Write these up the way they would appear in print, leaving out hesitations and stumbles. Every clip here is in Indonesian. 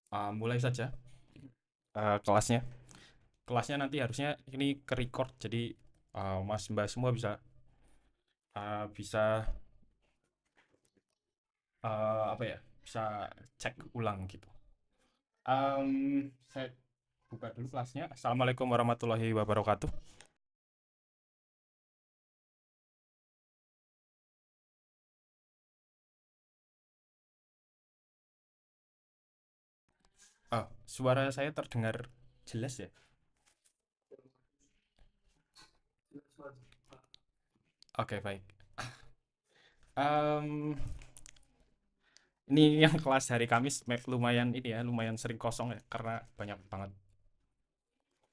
Mulai saja kelasnya. Kelasnya nanti harusnya ini ke record, jadi Mas Mbak semua bisa apa ya? Bisa cek ulang gitu. Saya buka dulu kelasnya. Assalamualaikum warahmatullahi wabarakatuh. Suara saya terdengar jelas ya? Oke, baik. Em, ini yang kelas hari Kamis lumayan ini ya, lumayan sering kosong ya, karena banyak banget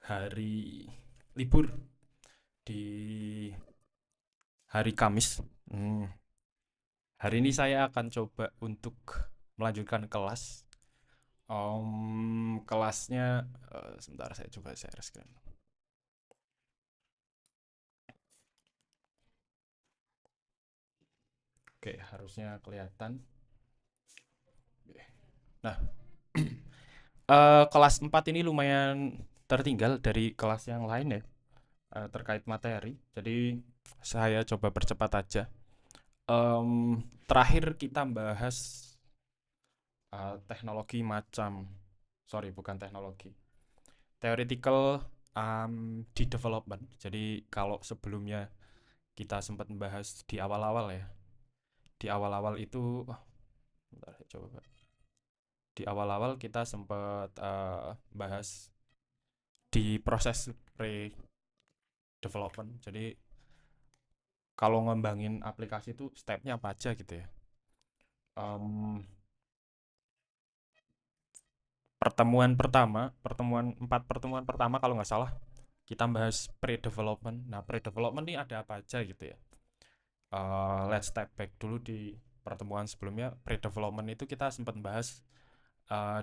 hari libur di hari Kamis. Hmm, Hari ini saya akan coba untuk melanjutkan kelas. Kelasnya, sebentar saya coba share screen. Oke, harusnya kelihatan. Nah, kelas 4 ini lumayan tertinggal dari kelas yang lain ya, terkait materi. Jadi saya coba percepat aja. Terakhir kita bahas teknologi macam, sorry bukan teknologi, theoretical di development. Jadi kalau sebelumnya kita sempat membahas di awal-awal ya, di awal-awal itu, bentar, saya coba. Di awal-awal kita sempat bahas di proses pre-development. Jadi kalau ngembangin aplikasi itu stepnya apa aja gitu ya. Em, Pertemuan pertama kalau nggak salah kita bahas pre-development. Nah, pre-development ini ada apa aja gitu ya. Let's step back dulu di pertemuan sebelumnya. Pre-development itu kita sempat bahas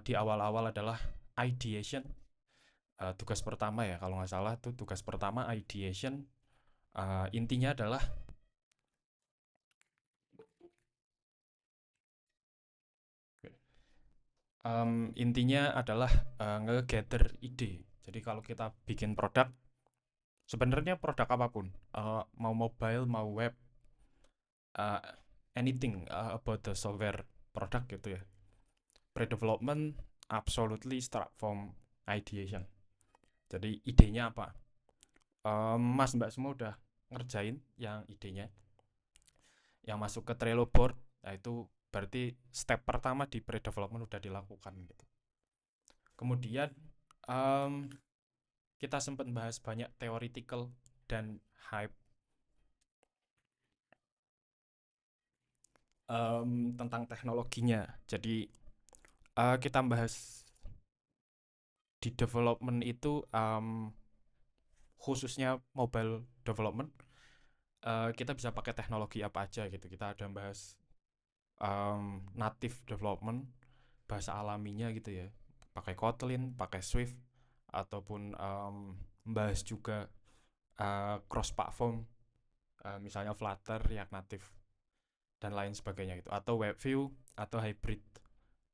di awal-awal adalah ideation. Tugas pertama ya, kalau nggak salah tuh tugas pertama ideation. Intinya adalah nge-gather ide. Jadi kalau kita bikin produk, sebenarnya produk apapun, mau mobile, mau web, uh, anything about the software product gitu ya. Pre-development absolutely start from ideation. Jadi idenya apa? Mas Mbak semua udah ngerjain yang idenya, yang masuk ke Trello board. Nah itu berarti step pertama di pre-development udah dilakukan gitu. Kemudian em, kita sempat bahas banyak theoretical dan hype tentang teknologinya. Jadi kita bahas di development itu, khususnya mobile development, kita bisa pakai teknologi apa aja gitu. Kita ada bahas native development, bahasa alaminya gitu ya, pakai Kotlin, pakai Swift, ataupun membahas juga cross platform, misalnya Flutter, React Native dan lain sebagainya gitu, atau WebView atau hybrid.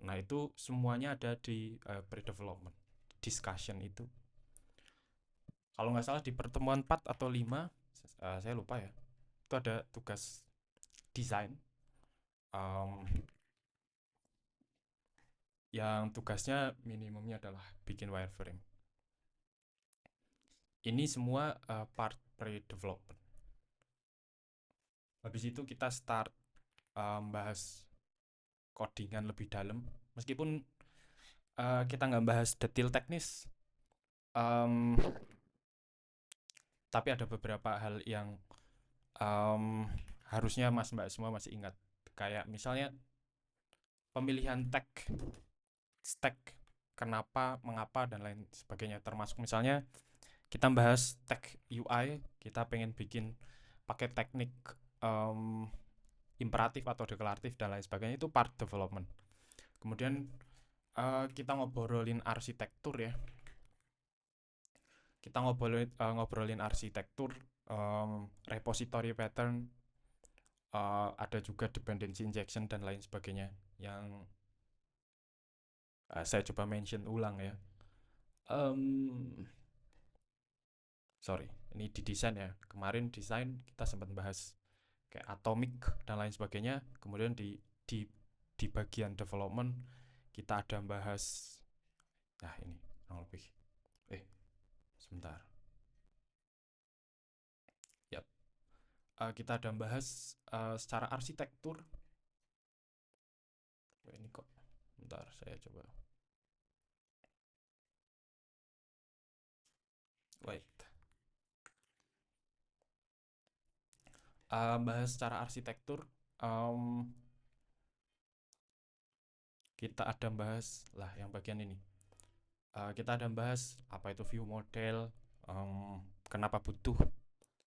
Nah itu semuanya ada di pre-development discussion itu. Kalau nggak salah di pertemuan 4 atau 5, saya lupa ya, itu ada tugas desain, um, yang tugasnya minimumnya adalah bikin wireframe. Ini semua part pre-development. Habis itu kita start bahas codingan lebih dalam. Meskipun kita nggak bahas detail teknis, um, tapi ada beberapa hal yang harusnya Mas Mbak semua masih ingat. Kayak misalnya pemilihan tag, stack, kenapa, mengapa, dan lain sebagainya. Termasuk misalnya kita bahas tag UI, kita pengen bikin pakai teknik um, imperatif atau deklaratif dan lain sebagainya, itu part development. Kemudian kita ngobrolin arsitektur ya. Kita ngobrolin arsitektur, repository pattern, ada juga dependency injection dan lain sebagainya yang Saya coba mention ulang ya. Sorry, ini di desain ya. Kemarin desain kita sempat bahas kayak atomic dan lain sebagainya. Kemudian di di bagian development kita ada bahas, nah ini kurang lebih. Sebentar. Ya, kita ada bahas secara arsitektur. Ini kok. Bentar, saya coba. Wait. Bahas secara arsitektur. Kita ada bahas lah yang bagian ini. Kita ada bahas apa itu view model, kenapa butuh,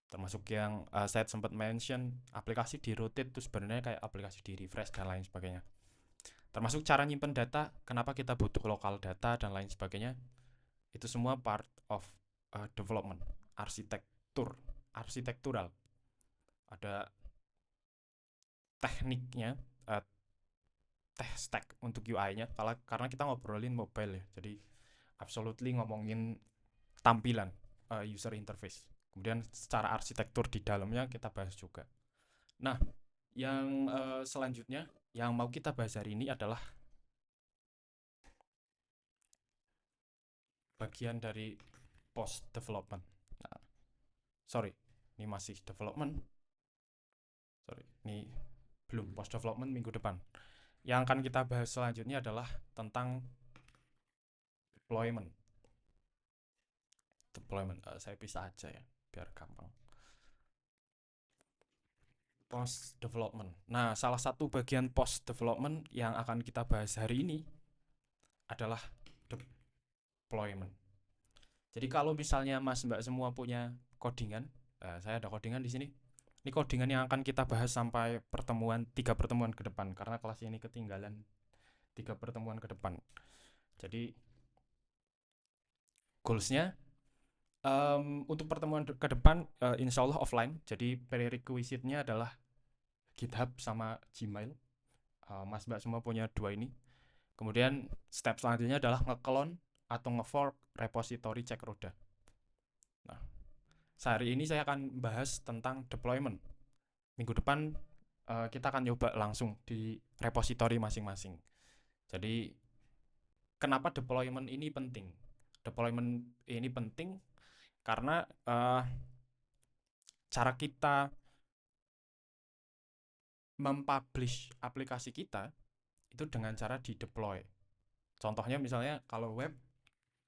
termasuk yang saya sempat mention aplikasi di rotate itu sebenarnya kayak aplikasi di refresh dan lain sebagainya. Termasuk cara nyimpen data, kenapa kita butuh lokal data dan lain sebagainya. Itu semua part of development, arsitektural. Ada tekniknya, tech stack untuk UI-nya. Karena kita ngobrolin mobile ya, jadi absolutely ngomongin tampilan user interface. Kemudian secara arsitektur di dalamnya kita bahas juga. Nah, yang selanjutnya yang mau kita bahas hari ini adalah bagian dari post development. Nah, sorry, ini masih development. Sorry, ini belum post development minggu depan. Yang akan kita bahas selanjutnya adalah tentang deployment. Saya pisah aja ya, biar gampang. Post development. Nah, salah satu bagian post development yang akan kita bahas hari ini adalah deployment. Jadi kalau misalnya Mas Mbak semua punya codingan, saya ada codingan di sini. Ini codingan yang akan kita bahas sampai 3 pertemuan ke depan, karena kelas ini ketinggalan 3 pertemuan ke depan. Jadi goalsnya untuk pertemuan ke depan insya Allah offline. Jadi prerequisite-nya adalah GitHub sama Gmail. Mas Mbak semua punya 2 ini. Kemudian step selanjutnya adalah nge-clone atau nge-fork repository cek roda. Nah, sehari ini saya akan bahas tentang deployment. Minggu depan kita akan coba langsung di repository masing-masing. Jadi kenapa deployment ini penting? Deployment ini penting karena cara kita mempublish aplikasi kita itu dengan cara di deploy. Contohnya misalnya kalau web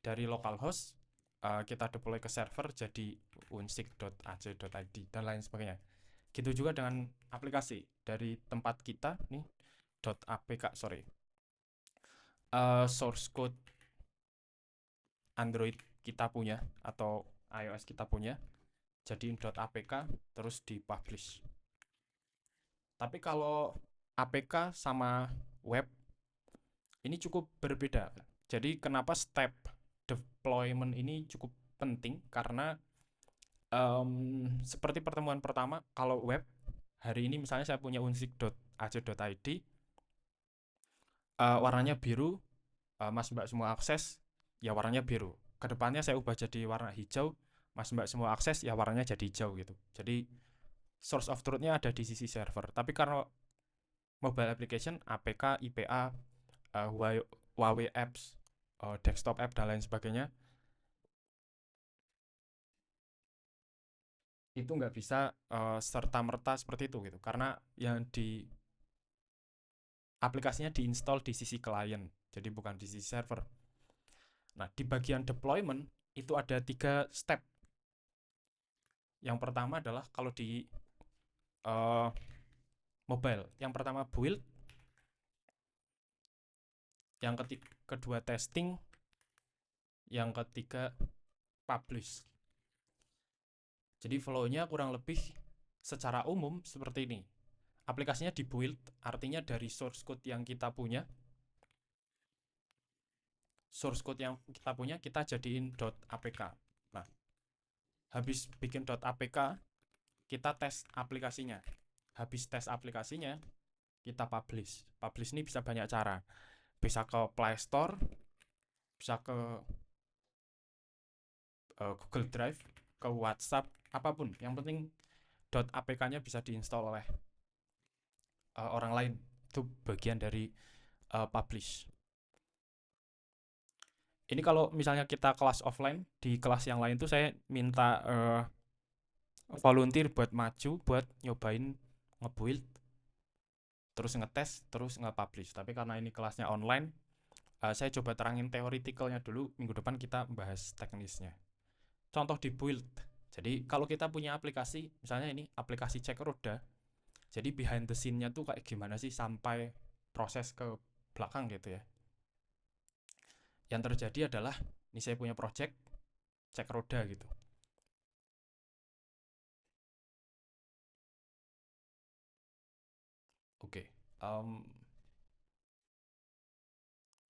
dari localhost kita deploy ke server jadi unsig.ac.id dan lain sebagainya. Gitu juga dengan aplikasi dari tempat kita nih .apk source code Android kita punya atau iOS kita punya jadiin .apk terus dipublish. Tapi kalau APK sama web ini cukup berbeda. Jadi kenapa step deployment ini cukup penting? Karena seperti pertemuan pertama, kalau web hari ini misalnya saya punya unsig.ac.id, warnanya biru, Mas Mbak semua akses, ya warnanya biru. Kedepannya saya ubah jadi warna hijau, Mas Mbak semua akses, ya warnanya jadi hijau gitu. Jadi source of truth-nya ada di sisi server. Tapi karena mobile application, APK, IPA, Huawei apps, desktop app dan lain sebagainya, itu nggak bisa serta-merta seperti itu gitu. Karena yang di aplikasinya diinstal di sisi klien, jadi bukan di sisi server. Nah, di bagian deployment itu ada 3 step. Yang pertama adalah kalau di mobile, yang pertama build, yang kedua testing, yang ketiga publish. Jadi flow-nya kurang lebih secara umum seperti ini. Aplikasinya di build, artinya dari source code yang kita punya, kita jadiin .apk. Nah, habis bikin .apk, kita tes aplikasinya. Habis tes aplikasinya, kita publish. Publish ini bisa banyak cara. bisa ke Play Store, bisa ke Google Drive, ke WhatsApp, apapun. Yang penting .apk-nya bisa diinstal oleh orang lain. Itu bagian dari publish. Ini kalau misalnya kita kelas offline, di kelas yang lain tuh saya minta volunteer buat maju, buat nyobain ngebuild, terus ngetes, terus nge-publish. Tapi karena ini kelasnya online, saya coba terangin theoretical-nya dulu. Minggu depan kita bahas teknisnya. Contoh di build. Jadi kalau kita punya aplikasi, misalnya ini aplikasi cek roda, jadi behind the scene-nya tuh kayak gimana sih sampai proses ke belakang gitu ya. Yang terjadi adalah, ini saya punya project cek roda gitu. Oke,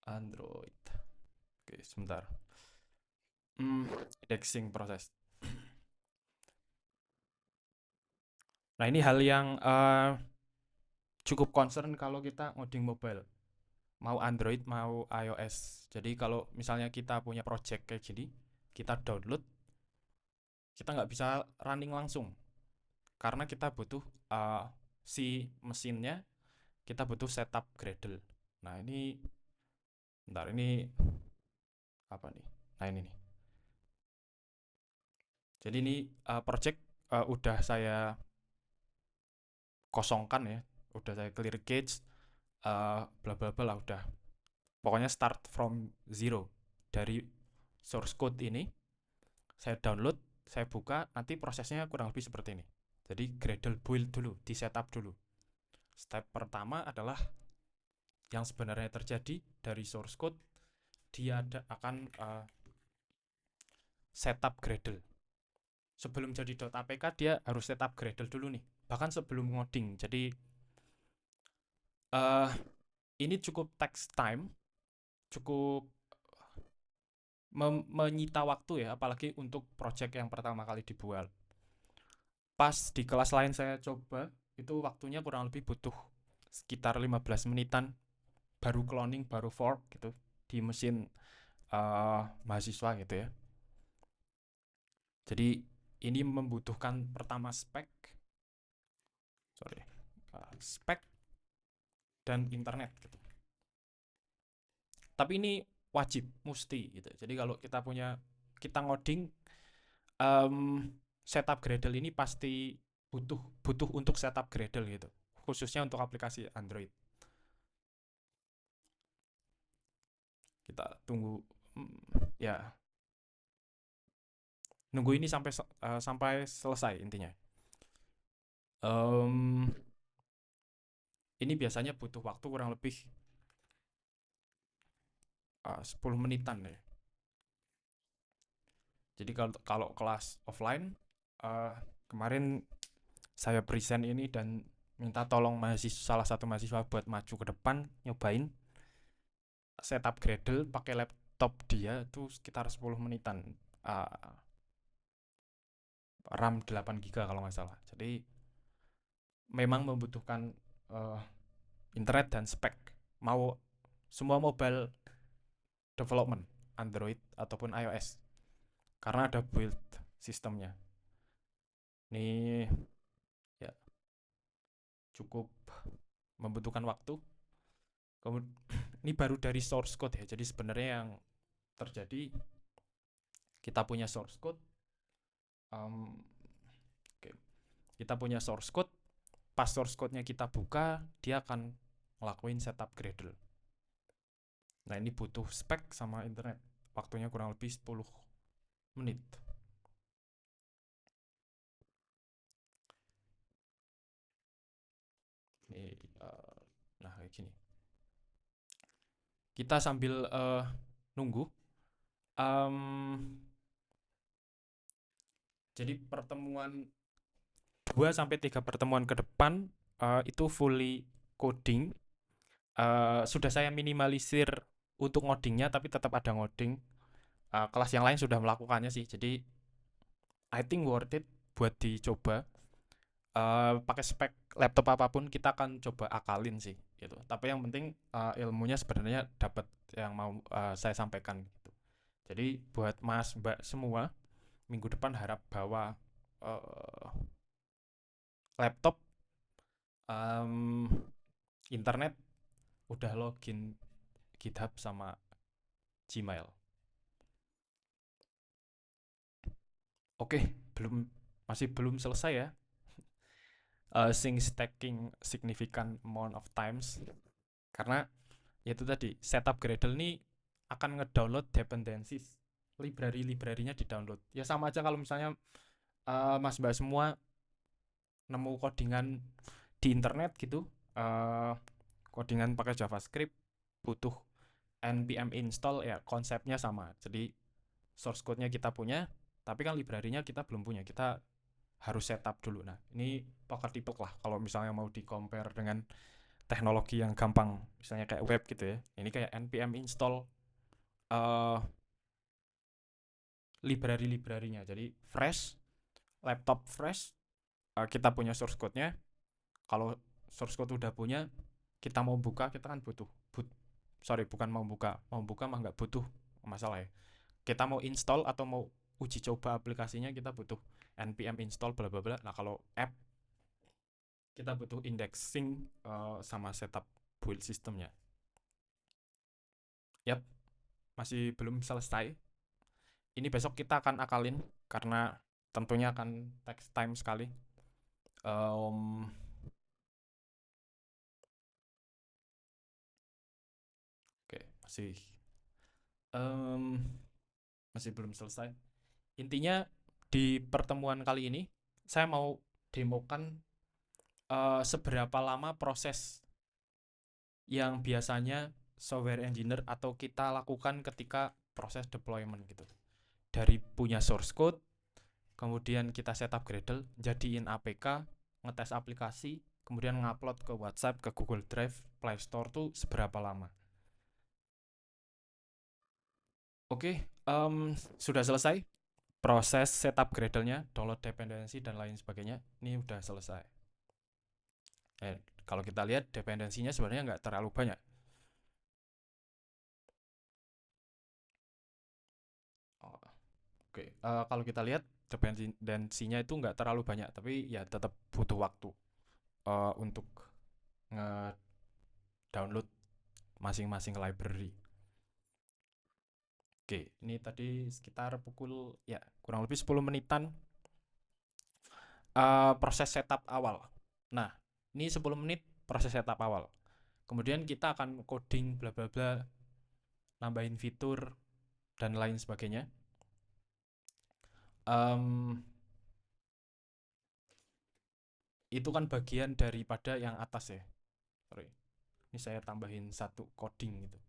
Android. Oke, sebentar. Indexing proses. Nah, ini hal yang cukup concern kalau kita ngoding mobile. Mau Android, mau iOS. Jadi kalau misalnya kita punya project kayak gini, kita download, kita nggak bisa running langsung. Karena kita butuh si mesinnya, kita butuh setup Gradle. Nah, ini bentar, ini apa nih? Nah, ini nih. Jadi ini project udah saya kosongkan ya, udah saya clear cache, bla bla bla lah udah. Pokoknya start from zero. Dari source code ini saya download, saya buka, nanti prosesnya kurang lebih seperti ini. Jadi Gradle build dulu, di setup dulu. Step pertama adalah yang sebenarnya terjadi dari source code, dia akan setup Gradle. Sebelum jadi .apk dia harus setup Gradle dulu nih. Bahkan sebelum ngoding. Jadi ini cukup takes time, cukup menyita waktu ya, apalagi untuk project yang pertama kali dibuat. Pas di kelas lain saya coba, itu waktunya kurang lebih butuh sekitar 15 menitan, baru cloning, baru fork gitu di mesin mahasiswa gitu ya. Jadi ini membutuhkan pertama spek, spek dan internet gitu. Tapi ini wajib, mesti gitu. Jadi kalau kita ngoding, setup Gradle ini pasti butuh untuk setup Gradle gitu, khususnya untuk aplikasi Android. Kita tunggu, ya, nunggu ini sampai selesai intinya. Ini biasanya butuh waktu kurang lebih 10 menitan ya. Jadi kalau kelas offline, kemarin saya present ini dan minta tolong salah satu mahasiswa buat maju ke depan nyobain setup Gradle pakai laptop dia tuh sekitar 10 menitan. RAM 8 GB kalau nggak salah. Jadi memang membutuhkan internet dan spek. Mau semua mobile development, Android ataupun iOS. Karena ada build sistemnya. Ini ya cukup membutuhkan waktu. Ini baru dari source code ya. Jadi sebenarnya yang terjadi, kita punya source code. Kita punya source code. Pas source code-nya kita buka, dia akan ngelakuin setup Gradle. Nah, ini butuh spek sama internet. Waktunya kurang lebih 10 menit. Ini, nah kayak gini. Kita sambil nunggu. Jadi pertemuan 2-3 pertemuan ke depan itu fully coding. Sudah saya minimalisir untuk ngodingnya, tapi tetap ada ngoding. Kelas yang lain sudah melakukannya sih, jadi I think worth it buat dicoba. pakai spek laptop apapun kita akan coba akalin sih gitu. Tapi yang penting ilmunya sebenarnya dapat yang mau saya sampaikan gitu. Jadi buat Mas Mbak semua, minggu depan harap bawa eh, laptop, em, internet, udah login GitHub sama Gmail. Oke, masih belum selesai ya. Stacking significant amount of times, karena ya itu tadi setup Gradle ini akan ngedownload dependencies, library-library-nya di-download. Ya sama aja kalau misalnya Mas Mbak semua nemu codingan di internet gitu, codingan pakai JavaScript, butuh npm install, ya konsepnya sama. Jadi source code-nya kita punya, tapi kan library-nya kita belum punya. Kita harus setup dulu. Nah, ini poker-tipek lah kalau misalnya mau di-compare dengan teknologi yang gampang, misalnya kayak web gitu ya. Ini kayak npm install uh, library-library-nya. Jadi fresh, laptop fresh, kita punya source code-nya. Kalau source code udah punya, kita mau buka, kita kan butuh sorry, bukan mau buka mah nggak butuh masalah ya. Kita mau install atau mau uji coba aplikasinya, kita butuh npm install bla bla bla. Nah, kalau app kita butuh indexing sama setup build sistemnya. Yap, masih belum selesai. Ini besok kita akan akalin karena tentunya akan takes time sekali. Um, Oke, um, masih belum selesai. Intinya di pertemuan kali ini saya mau demokan seberapa lama proses yang biasanya software engineer atau kita lakukan ketika proses deployment gitu. Dari punya source code, kemudian kita setup Gradle, jadiin APK, ngetes aplikasi, kemudian ngupload ke WhatsApp, ke Google Drive, Play Store tuh seberapa lama. Oke, sudah selesai proses setup Gradle-nya, download dependensi dan lain sebagainya. Ini udah selesai. Kalau kita lihat dependensinya sebenarnya nggak terlalu banyak. Oh, oke, kalau kita lihat dependensinya itu nggak terlalu banyak, tapi ya tetap butuh waktu untuk nge-download masing-masing library. Oke, ini tadi sekitar pukul ya kurang lebih 10 menitan proses setup awal. Nah, ini 10 menit proses setup awal. Kemudian kita akan coding bla bla bla, nambahin fitur dan lain sebagainya. Itu kan bagian daripada yang atas ya. Sorry. Ini saya tambahin satu coding gitu.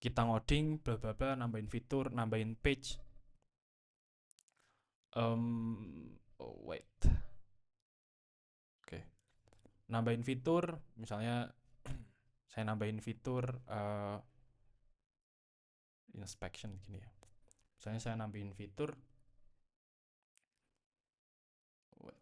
Kita ngoding bla bla bla, nambahin fitur, nambahin page. Oh wait. Oke. Nambahin fitur, misalnya saya nambahin fitur inspection gini ya. Misalnya saya nambahin fitur. Wait.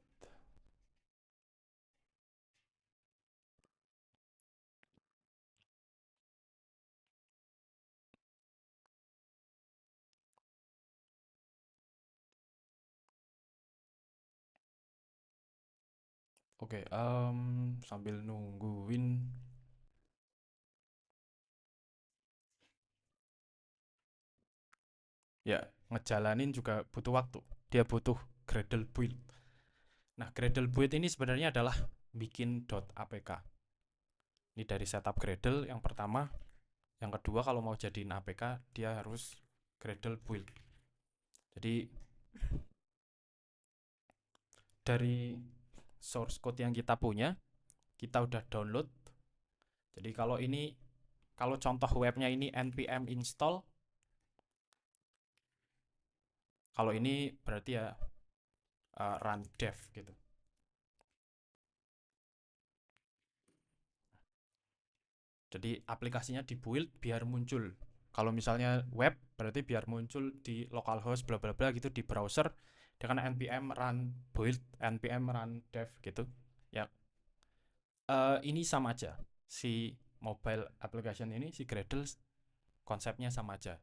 Oke, sambil nungguin. Ya, ngejalanin juga butuh waktu. Dia butuh Gradle build. Nah, Gradle build ini sebenarnya adalah bikin .apk. Ini dari setup Gradle yang pertama. Yang kedua, kalau mau jadiin APK, dia harus Gradle build. Jadi dari source code yang kita punya, kita udah download. Jadi kalau contoh webnya ini npm install, kalau ini berarti ya run dev gitu. Jadi aplikasinya di build biar muncul. Kalau misalnya web berarti biar muncul di localhost bla bla bla gitu di browser, Dia kan npm run build, npm run dev gitu. Ya, ini sama aja. Si mobile application ini, si Gradle konsepnya sama aja.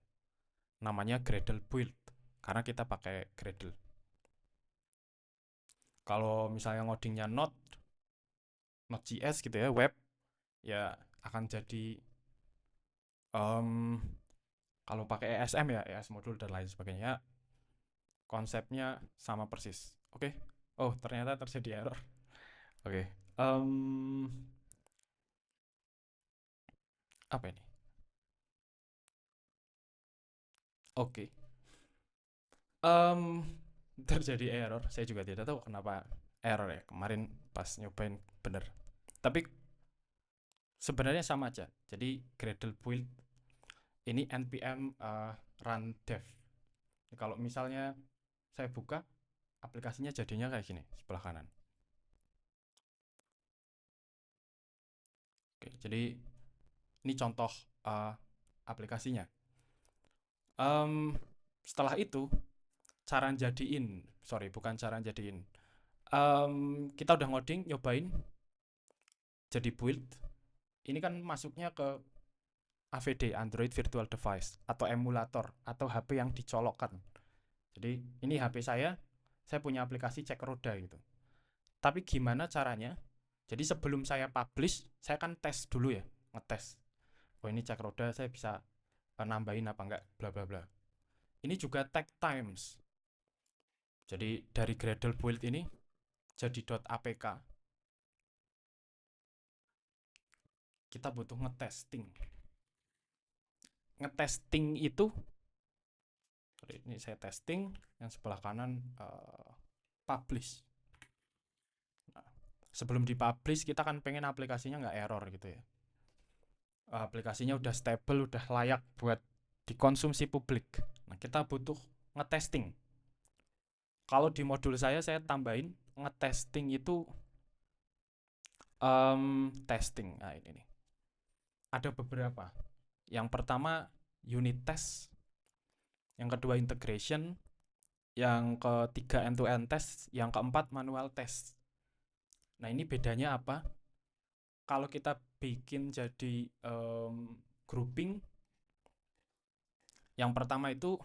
Namanya Gradle build karena kita pakai Gradle. Kalau misalnya ngodingnya Node.js gitu ya, web, ya akan jadi kalau pakai ESM ya, ES modul dan lain sebagainya, konsepnya sama persis. Oke. Oh, ternyata terjadi error. Oke. Apa ini? Oke. Em, Terjadi error. Saya juga tidak tahu kenapa error ya. Kemarin pas nyobain bener. Tapi sebenarnya sama aja. Jadi Gradle build ini npm run dev. Kalau misalnya saya buka aplikasinya jadinya kayak gini sebelah kanan. Oke, jadi ini contoh aplikasinya. Setelah itu cara jadiin, sorry bukan cara jadiin. Kita udah ngoding, nyobain jadi build. Ini kan masuknya ke AVD, Android Virtual Device, atau emulator, atau HP yang dicolokkan. Jadi ini HP saya punya aplikasi cek roda gitu. Tapi gimana caranya? Jadi sebelum saya publish, saya kan tes dulu ya, ngetes. Oh ini cek roda saya bisa nambahin apa enggak, bla bla bla. Ini juga take times. Jadi dari Gradle build ini jadi .apk kita butuh ngetesting. Ngetesting itu, sorry, ini saya testing, yang sebelah kanan publish. Nah, sebelum dipublish kita kan pengen aplikasinya nggak error gitu ya. Aplikasinya udah stable, udah layak buat dikonsumsi publik. Nah, kita butuh ngetesting. Kalau di modul saya tambahin ngetesting itu testing. Nah, ini nih. Ada beberapa. Yang pertama unit test, yang kedua integration, yang ketiga end to end test, yang keempat manual test. Nah, ini bedanya apa? Kalau kita bikin jadi grouping, yang pertama itu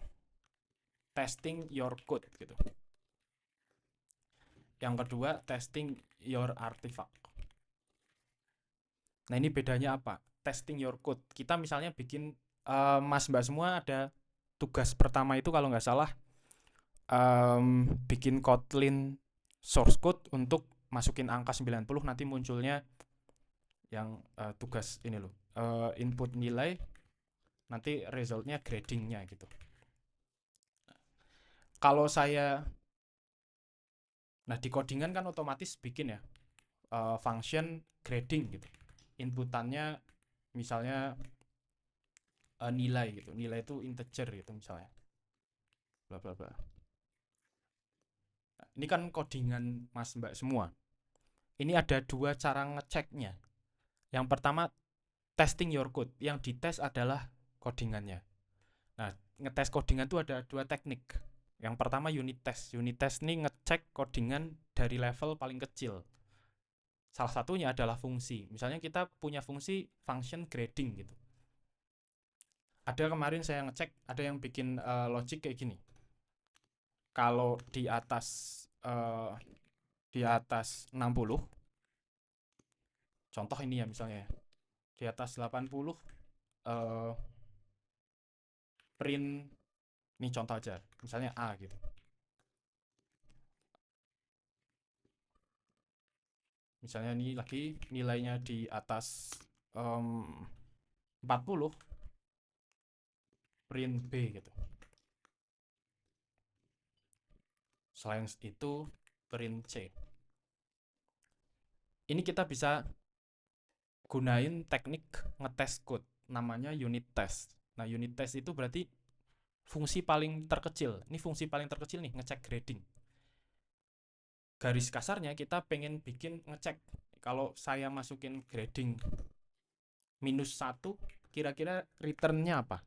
testing your code gitu. Yang kedua testing your artifact. Nah, ini bedanya apa? Testing your code. Kita misalnya bikin Mas Mbak semua ada tugas pertama itu kalau nggak salah bikin Kotlin source code untuk masukin angka 90, nanti munculnya yang tugas ini loh, input nilai, nanti resultnya gradingnya gitu. Kalau saya, nah di codingan kan otomatis bikin ya function grading gitu. Inputannya misalnya nilai gitu, nilai itu integer gitu misalnya, bla bla bla. Nah, ini kan codingan Mas Mbak semua. Ini ada dua cara ngeceknya. Yang pertama testing your code, yang dites adalah codingannya. Nah, ngetes codingan itu ada dua teknik. Yang pertama unit test. Unit test ini ngecek codingan dari level paling kecil. Salah satunya adalah fungsi. Misalnya kita punya fungsi function grading gitu. Ada kemarin saya ngecek, ada yang bikin logic kayak gini. Kalau di atas 60, contoh ini ya misalnya, di atas 80 print, ini contoh aja, misalnya A gitu. Misalnya ini lagi nilainya di atas 40, print B gitu. Selain itu print C. Ini kita bisa gunain teknik ngetes code namanya unit test. Nah, unit test itu berarti fungsi paling terkecil. Ini fungsi paling terkecil nih, ngecek grading. Garis kasarnya kita pengen bikin ngecek kalau saya masukin grading -1, kira-kira returnnya apa?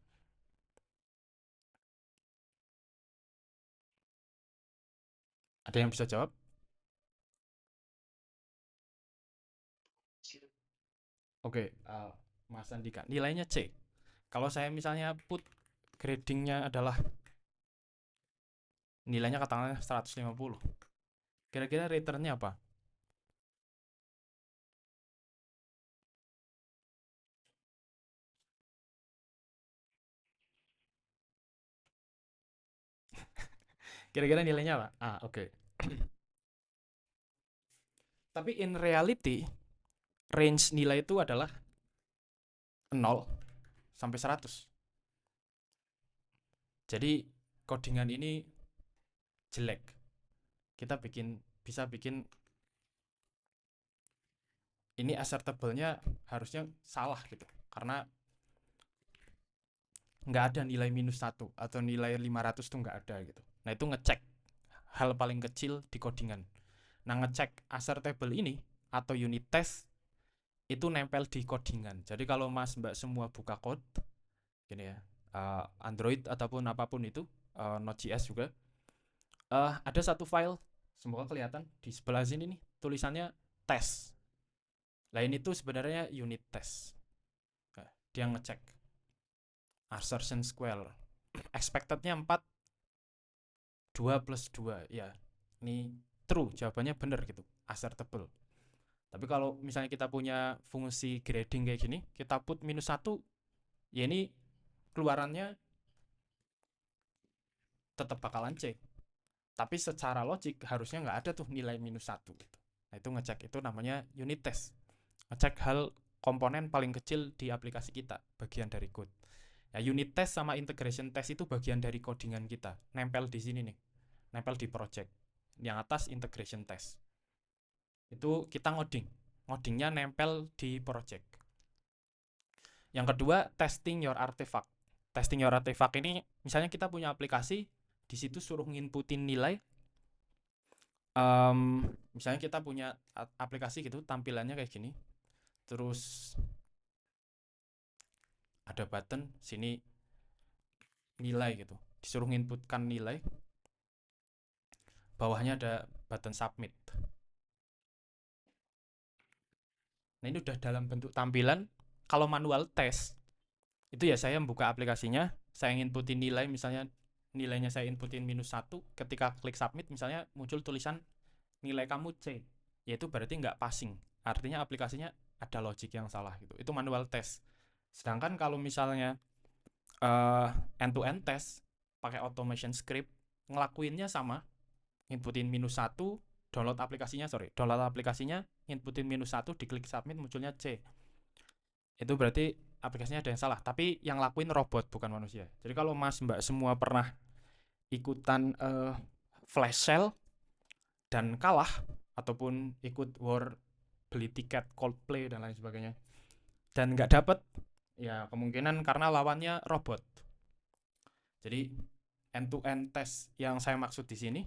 Ada yang bisa jawab? Oke, Mas Andika, nilainya C. Kalau saya misalnya put gradingnya adalah nilainya katakanlah 150, kira-kira returnnya apa? Kira-kira nilainya apa? Oke. Tapi in reality, range nilai itu adalah 0 sampai 100. Jadi codingan ini jelek. Kita bisa bikin ini acceptable-nya harusnya salah gitu. Karena nggak ada nilai -1 atau nilai 500 tuh nggak ada gitu. Nah itu ngecek hal paling kecil di codingan. Nah ngecek acceptable ini atau unit test itu nempel di codingan. Jadi kalau Mas Mbak semua buka code gini ya, Android ataupun apapun itu, Node.js juga, ada satu file, semoga kelihatan di sebelah sini nih tulisannya test. Nah ini tuh sebenarnya unit test. Nah, dia ngecek assertion square, expectednya 4, 2 plus 2 ya. Ini true, jawabannya bener gitu, acceptable. Tapi kalau misalnya kita punya fungsi grading kayak gini, kita put -1, ya ini keluarannya tetap bakalan C. Tapi secara logik harusnya nggak ada tuh nilai -1 gitu. Nah itu ngecek, itu namanya unit test. Ngecek hal komponen paling kecil di aplikasi kita, bagian dari code. Ya, unit test sama integration test itu bagian dari codingan kita. Nempel di sini nih, nempel di project. Yang atas integration test. Itu kita ngoding. Ngodingnya nempel di project. Yang kedua, testing your artifact. Testing your artifact ini, misalnya kita punya aplikasi, di situ suruh nginputin nilai. Misalnya kita punya aplikasi gitu, tampilannya kayak gini. Terus ada button sini nilai gitu. Disuruh nginputkan nilai. Bawahnya ada button submit. Nah ini udah dalam bentuk tampilan. Kalau manual test, itu ya saya buka aplikasinya, saya inputin nilai, misalnya nilainya saya inputin -1, ketika klik submit misalnya muncul tulisan nilai kamu C, yaitu berarti nggak passing, artinya aplikasinya ada logic yang salah gitu. Itu manual test. Sedangkan kalau misalnya end to end test pakai automation script, ngelakuinnya sama, inputin -1, download aplikasinya, inputin -1, diklik submit munculnya C. Itu berarti aplikasinya ada yang salah, tapi yang lakuin robot bukan manusia. Jadi kalau Mas Mbak semua pernah ikutan flash sale dan kalah, ataupun ikut war beli tiket Coldplay dan lain sebagainya dan nggak dapet, ya kemungkinan karena lawannya robot. Jadi end to end test yang saya maksud di sini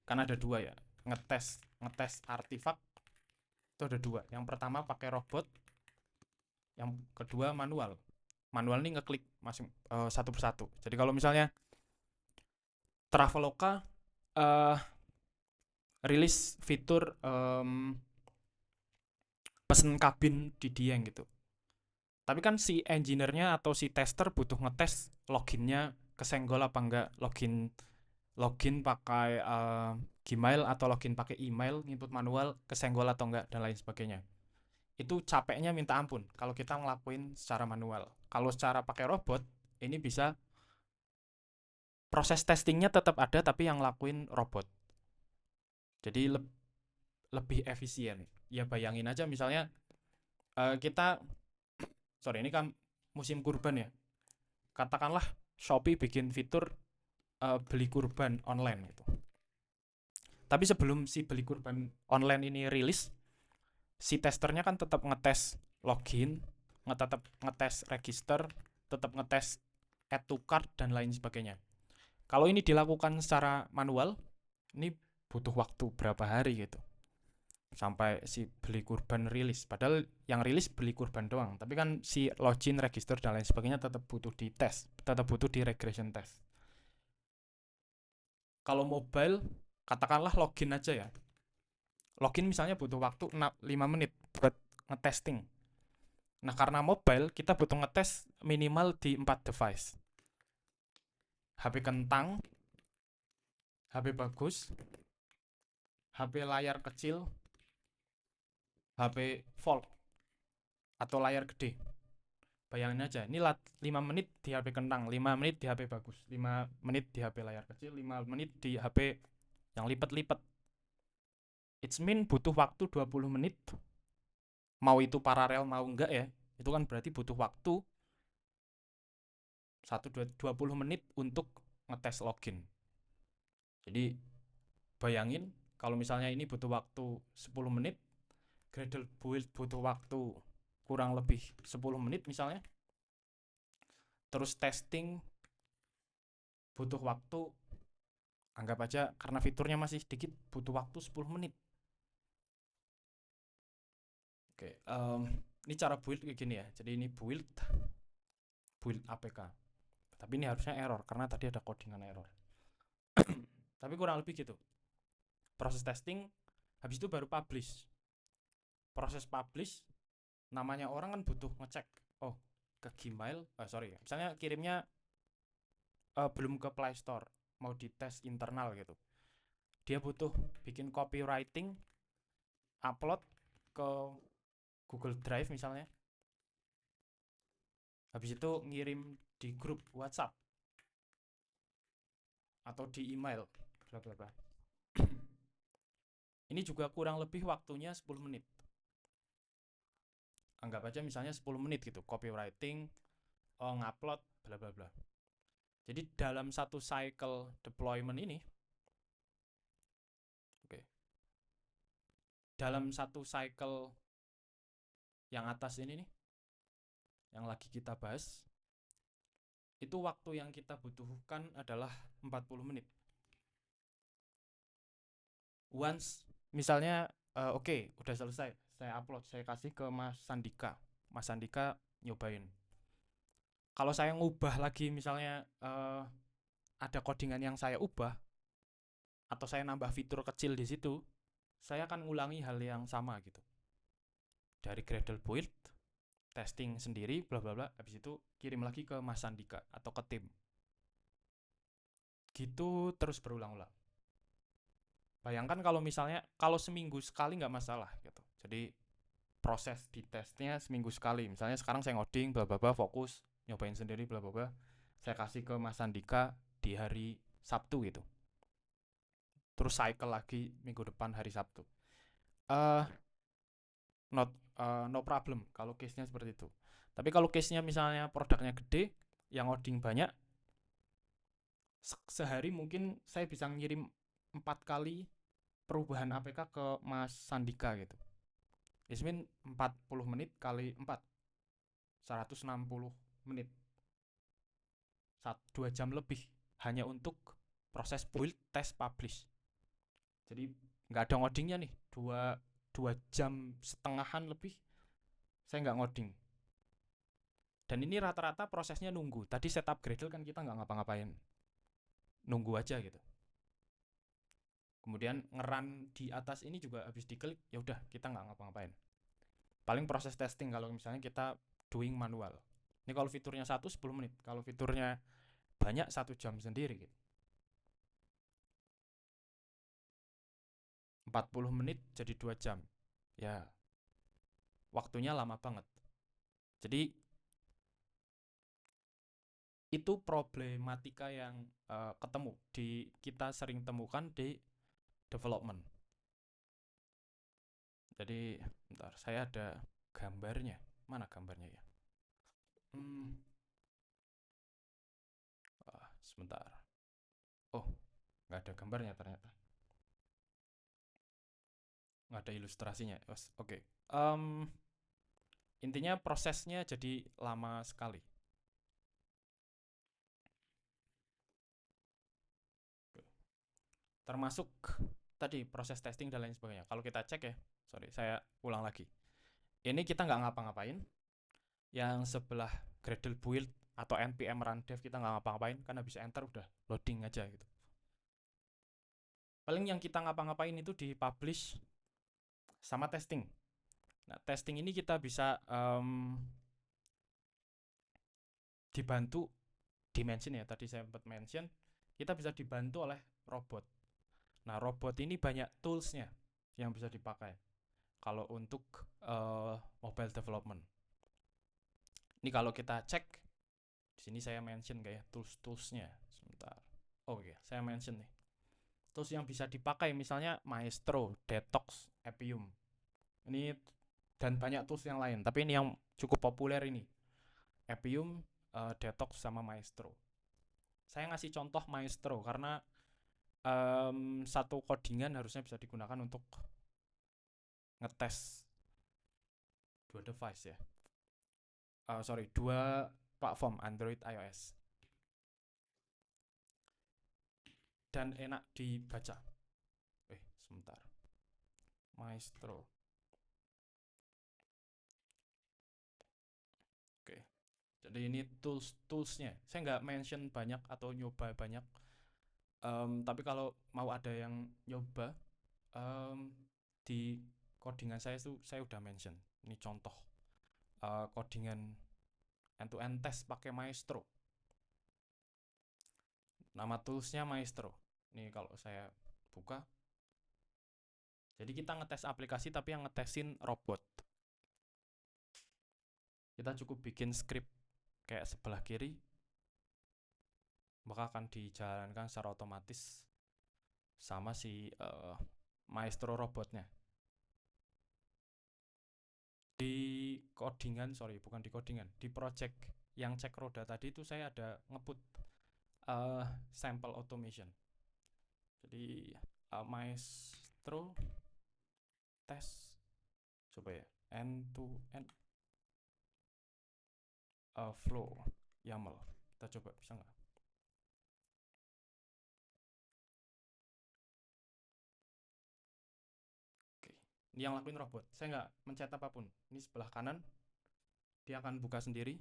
kan ada dua ya, ngetes artifak itu ada dua. Yang pertama pakai robot, yang kedua manual. Manual ini ngeklik masing satu persatu. Jadi kalau misalnya Traveloka rilis fitur pesen kabin di Dieng gitu. Tapi kan si engineer-nya atau si tester butuh ngetes loginnya kesenggol apa enggak, login pakai Gmail atau login pakai email, input manual kesenggol atau enggak dan lain sebagainya. Itu capeknya minta ampun kalau kita ngelakuin secara manual. Kalau secara pakai robot, ini bisa proses testingnya tetap ada tapi yang ngelakuin robot. Jadi lebih efisien. Ya bayangin aja misalnya kita, sorry ini kan musim kurban ya. Katakanlah Shopee bikin fitur beli kurban online gitu. Tapi sebelum si beli kurban online ini rilis, si testernya kan tetap ngetes login, tetap ngetes register, tetap ngetes add to cart dan lain sebagainya. Kalau ini dilakukan secara manual, ini butuh waktu berapa hari gitu sampai si beli kurban rilis. Padahal yang rilis beli kurban doang, tapi kan si login, register dan lain sebagainya tetap butuh di tes, tetap butuh di regression test. Kalau mobile, katakanlah login aja ya. Login misalnya butuh waktu 5 menit buat ngetesting. Nah, karena mobile, kita butuh ngetes minimal di 4 device. HP kentang, HP bagus, HP layar kecil, HP Fold atau layar gede. Bayangin aja, ini 5 menit di HP kentang, 5 menit di HP bagus, 5 menit di HP layar kecil, 5 menit di HP yang lipat-lipat. It's mean butuh waktu 20 menit. Mau itu paralel mau enggak ya, itu kan berarti butuh waktu 20 menit untuk ngetes login. Jadi bayangin kalau misalnya ini butuh waktu 10 menit, Gradle build butuh waktu kurang lebih 10 menit misalnya. Terus testing butuh waktu, anggap aja karena fiturnya masih sedikit, butuh waktu 10 menit. Oke, ini cara build kayak gini ya. Jadi ini build APK. Tapi ini harusnya error karena tadi ada codingan error. Tapi kurang lebih gitu. Proses testing, habis itu baru publish. Proses publish, namanya orang kan butuh ngecek. Oh, ke Gmail, misalnya kirimnya belum ke Play Store, mau dites internal gitu. Dia butuh bikin copywriting, upload ke Google Drive misalnya. Habis itu ngirim di grup WhatsApp atau di email, bla bla bla. Ini juga kurang lebih waktunya 10 menit. Anggap aja misalnya 10 menit gitu, copywriting, ngupload, bla bla bla. Jadi dalam satu cycle deployment ini, oke, dalam satu cycle yang atas ini nih, yang lagi kita bahas, itu waktu yang kita butuhkan adalah 40 menit. Once misalnya udah selesai, saya upload, saya kasih ke Mas Sandika. Mas Sandika nyobain. Kalau saya ngubah lagi misalnya ada codingan yang saya ubah atau saya nambah fitur kecil di situ, saya akan ngulangi hal yang sama gitu. Dari Gradle build, testing sendiri, bla bla bla, habis itu kirim lagi ke Mas Sandika atau ke tim. Gitu terus berulang-ulang. Bayangkan kalau misalnya kalau seminggu sekali nggak masalah gitu. Jadi proses di tesnya seminggu sekali. Misalnya sekarang saya ngoding bla bla bla, fokus nyobain sendiri bla bla bla. Saya kasih ke Mas Andika di hari Sabtu gitu. Terus cycle lagi minggu depan hari Sabtu. Uh, not no problem kalau case-nya seperti itu. Tapi kalau case-nya misalnya produknya gede, yang ngoding banyak, sehari mungkin saya bisa ngirim 4 kali perubahan APK ke Mas Sandika gitu. Ismin 40 menit kali 4, 160 menit, 2 jam lebih hanya untuk proses build, test, publish. Jadi nggak ada ngodingnya nih, 2 jam setengahan lebih saya nggak ngoding. Dan ini rata-rata prosesnya nunggu. Tadi setup Gradle kan kita nggak ngapa-ngapain, nunggu aja gitu. Kemudian ngeran di atas ini juga habis diklik, ya udah kita nggak ngapa-ngapain. Paling proses testing kalau misalnya kita doing manual. Ini kalau fiturnya 10 menit, kalau fiturnya banyak 1 jam sendiri gitu. 40 menit jadi 2 jam. Ya, waktunya lama banget. Jadi itu problematika yang ketemu kita sering temukan di development. Jadi bentar, saya ada gambarnya. Mana gambarnya ya? Sebentar. Oh, nggak ada gambarnya ternyata. Nggak ada ilustrasinya. Oke. Intinya prosesnya jadi lama sekali. Termasuk tadi proses testing dan lain sebagainya. Kalau kita cek ya, saya ulang lagi. Ini kita nggak ngapa-ngapain. Yang sebelah Gradle build atau npm run dev kita nggak ngapa-ngapain, kan habis enter udah loading aja gitu. Paling yang kita ngapa-ngapain itu di publish sama testing. Nah, testing ini kita bisa dibantu dimension ya. Tadi saya sempat mention, kita bisa dibantu oleh robot. Nah, robot ini banyak toolsnya yang bisa dipakai kalau untuk mobile development. Ini kalau kita cek, di sini saya mention kayak tools-toolsnya. Sebentar. Oh iya, saya mention nih. Tools yang bisa dipakai misalnya Maestro, Detox, Appium. Ini dan banyak tools yang lain, tapi ini yang cukup populer ini. Appium, Detox sama Maestro. Saya ngasih contoh Maestro karena satu codingan harusnya bisa digunakan untuk ngetes dua device ya. Sorry, dua platform Android iOS. Dan enak dibaca. Sebentar. Maestro. Oke. Jadi ini toolsnya. Saya nggak mention banyak atau nyoba banyak. Tapi kalau mau ada yang nyoba, di codingan saya tuh saya udah mention. Ini contoh codingan end-to-end test pakai Maestro. Nama toolsnya Maestro. Ini kalau saya buka. Jadi kita ngetes aplikasi tapi yang ngetesin robot. Kita cukup bikin script kayak sebelah kiri, maka akan dijalankan secara otomatis sama si Maestro robotnya. Di codingan, sorry bukan di codingan, di project yang cek roda tadi itu saya ada ngebut sample automation. Jadi Maestro test, coba ya, end to end flow YAML. Kita coba bisa nggak? Oke, ini yang lakuin robot. Saya nggak mencet apapun. Ini sebelah kanan, dia akan buka sendiri.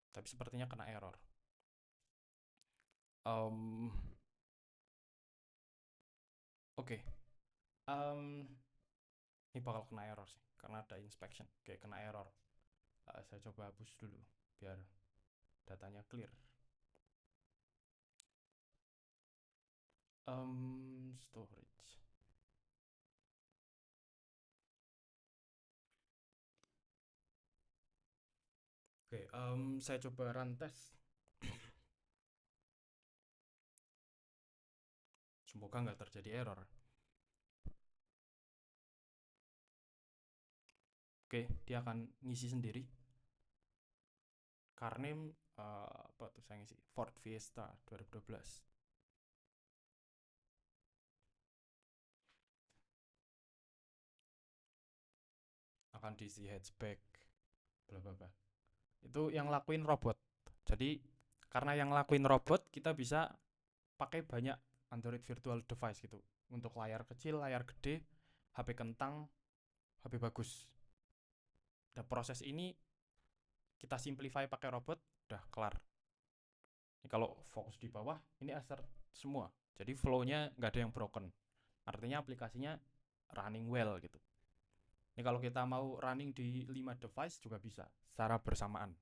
Tapi sepertinya kena error. Oke. Ini bakal kena error sih karena ada inspection. Oke, kena error. Saya coba hapus dulu biar datanya clear. Storage. Oke, saya coba run test. Semoga nggak terjadi error. Oke, dia akan ngisi sendiri. Carname apa tuh saya ngisi? Ford Fiesta 2012. Akan diisi hatchback, bla bla bla. Itu yang lakuin robot. Jadi karena yang lakuin robot, kita bisa pakai banyak Android virtual device gitu. Untuk layar kecil, layar gede, HP kentang, HP bagus. Dan proses ini kita simplify pakai robot, udah kelar. Ini kalau fokus di bawah, ini assert semua. Jadi flow-nya nggak ada yang broken. Artinya aplikasinya running well gitu. Ini kalau kita mau running di 5 device juga bisa secara bersamaan.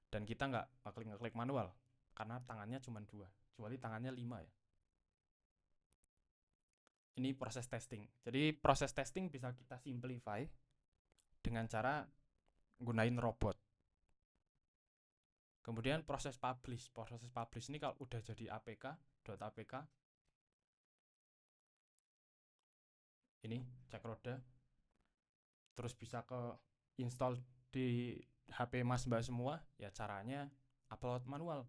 Dan kita nggak ngeklik manual karena tangannya cuma 2, kecuali tangannya 5 ya. Ini proses testing. Jadi proses testing bisa kita simplify dengan cara gunain robot. Kemudian proses publish. Proses publish ini kalau udah jadi APK, .apk, ini cek roda, terus bisa ke install di HP mas mbak semua, ya caranya upload manual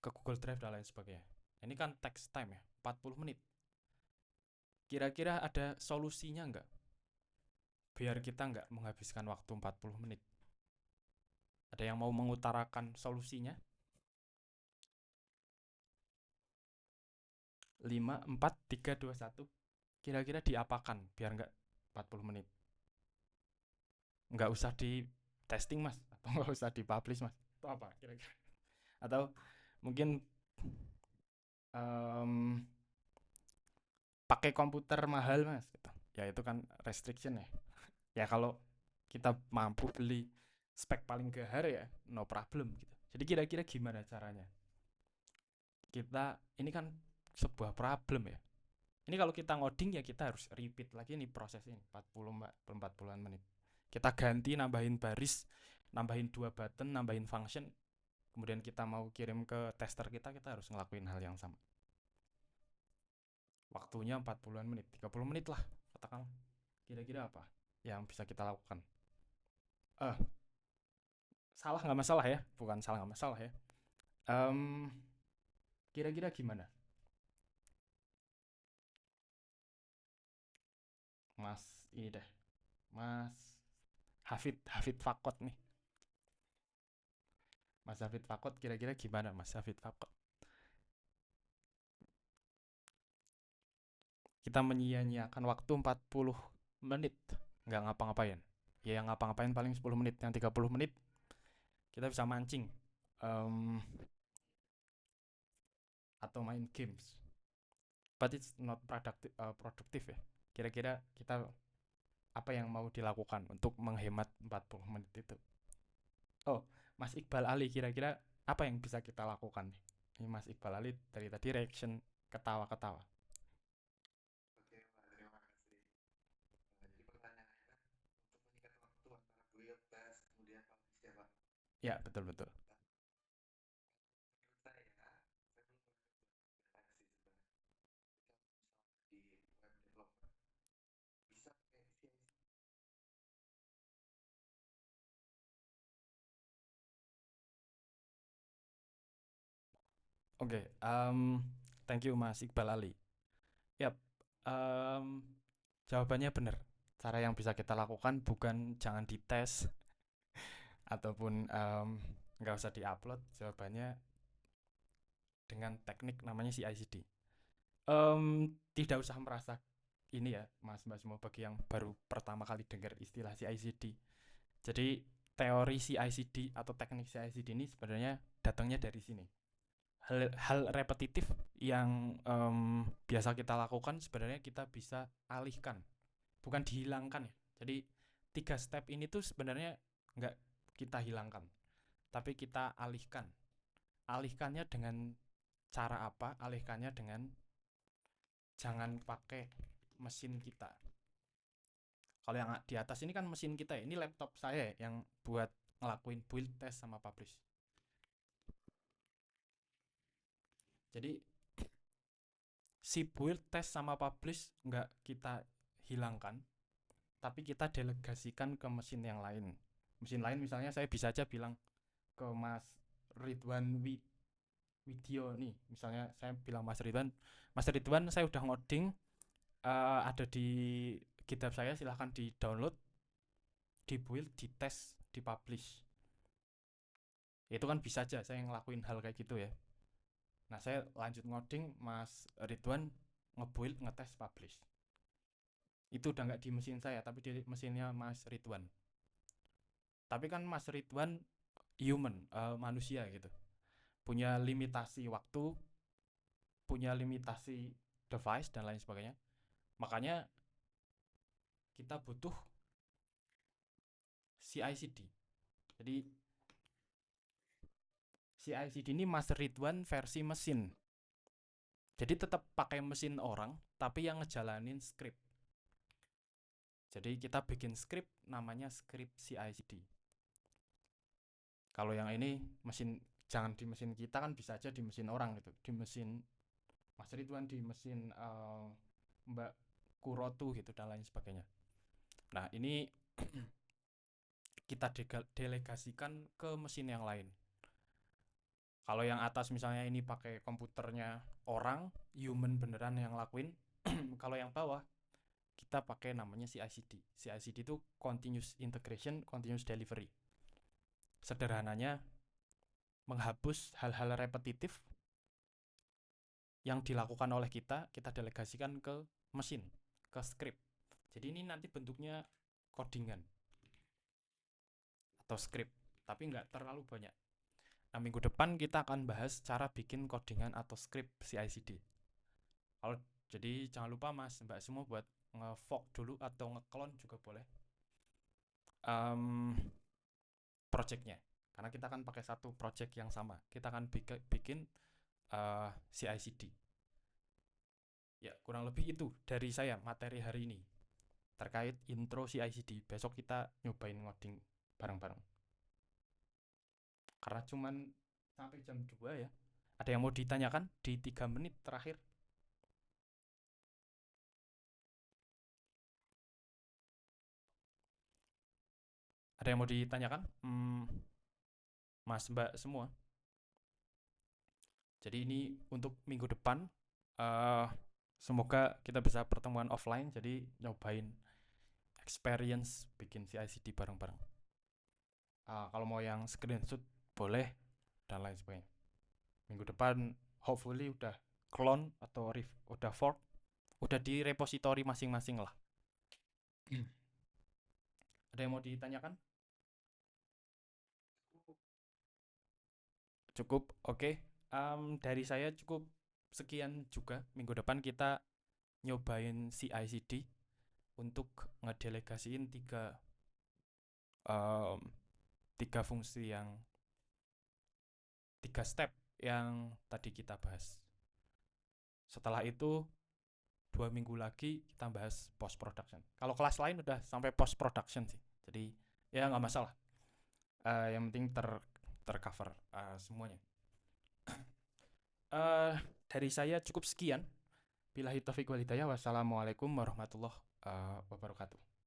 ke Google Drive dan lain sebagainya. Ini kan text time ya, 40 menit. Kira-kira ada solusinya nggak? Biar kita nggak menghabiskan waktu 40 menit. Ada yang mau mengutarakan solusinya? 5, 4, 3, 2, 1. Kira-kira diapakan biar nggak 40 menit? Nggak usah di testing mas, atau nggak usah di publish mas? Itu apa kira-kira? Atau mungkin um, pakai komputer mahal mas gitu. Ya itu kan restriction ya. Ya kalau kita mampu beli spek paling gahar ya no problem gitu. Jadi kira-kira gimana caranya? Kita ini kan sebuah problem ya. Ini kalau kita ngoding ya kita harus repeat lagi nih proses ini 40-an menit. Kita ganti nambahin baris, nambahin dua button, nambahin function, kemudian kita mau kirim ke tester kita harus ngelakuin hal yang sama. Waktunya 40-an menit, 30 menit lah katakan. Kira-kira apa yang bisa kita lakukan? Eh, salah nggak masalah ya, bukan salah nggak masalah ya. Em, Kira-kira gimana, Mas? Ini deh, Mas Hafid Hafid Fakot nih. Mas Hafid Fakot kira-kira gimana, Mas Hafid Fakot? Kita menyia-nyiakan waktu 40 menit nggak ngapa-ngapain. Ya yang ngapa-ngapain paling 10 menit, yang 30 menit kita bisa mancing, em, atau main games. But it's not produktif ya. Kira-kira kita apa yang mau dilakukan untuk menghemat 40 menit itu? Oh, Mas Iqbal Ali kira-kira apa yang bisa kita lakukan nih? Ini Mas Iqbal Ali dari tadi reaction ketawa-ketawa. Oke, Pak, terima kasih. Jadi pertanyaannya untuk mengikat waktu antara build, test, kemudian publish ya, Pak. Ya, betul betul. Nah, menurut saya belum pernah coba sih sebenarnya. Ketika misalnya di web development bisa pakai CI/CD. Oke, thank you Mas Iqbal Ali. Yap, em, jawabannya benar. Cara yang bisa kita lakukan bukan jangan dites ataupun nggak usah diupload. Jawabannya dengan teknik namanya CI/CD. Tidak usah merasa ini ya, Mas Mbak semua bagi yang baru pertama kali dengar istilah CI/CD. Jadi teori CI/CD atau teknik CI/CD ini sebenarnya datangnya dari sini. Hal repetitif yang biasa kita lakukan sebenarnya kita bisa alihkan, bukan dihilangkan ya. Jadi 3 step ini tuh sebenarnya nggak kita hilangkan, tapi kita alihkan. Alihkannya dengan cara apa? Alihkannya dengan jangan pakai mesin kita. Kalau yang di atas ini kan mesin kita ya. Ini laptop saya yang buat ngelakuin build, test, sama publish. Jadi si build, test, sama publish nggak kita hilangkan, tapi kita delegasikan ke mesin yang lain. Mesin lain misalnya saya bisa aja bilang ke Mas Ridwan Widyo nih. Misalnya saya bilang Mas Ridwan saya udah ngoding, ada di GitHub saya, silahkan di download, di build, di test, di publish. Itu kan bisa aja saya ngelakuin hal kayak gitu ya. Nah saya lanjut ngoding, Mas Ridwan ngebuild, ngetest, publish. Itu udah nggak di mesin saya tapi di mesinnya Mas Ridwan. Tapi kan Mas Ridwan human, manusia gitu, punya limitasi waktu, punya limitasi device dan lain sebagainya. Makanya kita butuh CI/CD. Jadi CI/CD ini Mas Ridwan versi mesin. Jadi tetap pakai mesin orang, tapi yang ngejalanin script. Jadi kita bikin script namanya script CI/CD. Kalau yang ini mesin, jangan di mesin kita, kan bisa aja di mesin orang gitu, di mesin Mas Ridwan, di mesin Mbak Kurotu gitu dan lain sebagainya. Nah ini kita delegasikan ke mesin yang lain. Kalau yang atas misalnya ini pakai komputernya orang, human beneran yang lakuin. Kalau yang bawah kita pakai namanya CI/CD. CI/CD itu continuous integration, continuous delivery. Sederhananya menghapus hal-hal repetitif yang dilakukan oleh kita delegasikan ke mesin, ke script. Jadi ini nanti bentuknya codingan atau script, tapi nggak terlalu banyak. Nah, minggu depan kita akan bahas cara bikin codingan atau script CI/CD. Kalau Jadi jangan lupa Mas Mbak semua buat nge-fork dulu atau nge-clone juga boleh em projectnya. Karena kita akan pakai satu project yang sama. Kita akan bikin CI/CD. Ya, kurang lebih itu dari saya materi hari ini terkait intro CI/CD. Besok kita nyobain ngoding bareng-bareng. Karena cuman sampai jam 2 ya. Ada yang mau ditanyakan di 3 menit terakhir? Ada yang mau ditanyakan? Mas Mbak semua. Jadi ini untuk minggu depan. eh Semoga kita bisa pertemuan offline. Jadi nyobain experience bikin CI/CD bareng-bareng. Kalau mau yang screenshot boleh dan lain sebagainya. Minggu depan hopefully udah clone atau udah fork, udah di repository masing-masing lah. Ada yang mau ditanyakan? Cukup, oke. Dari saya cukup sekian juga. Minggu depan kita nyobain CI/CD untuk ngedelegasiin um, tiga fungsi yang 3 step yang tadi kita bahas. Setelah itu 2 minggu lagi kita bahas post production. Kalau kelas lain udah sampai post production sih, jadi ya nggak masalah. Yang penting tercover semuanya. Uh, dari saya cukup sekian. Billahi taufiq wal hidayah. Wassalamualaikum warahmatullahi wabarakatuh.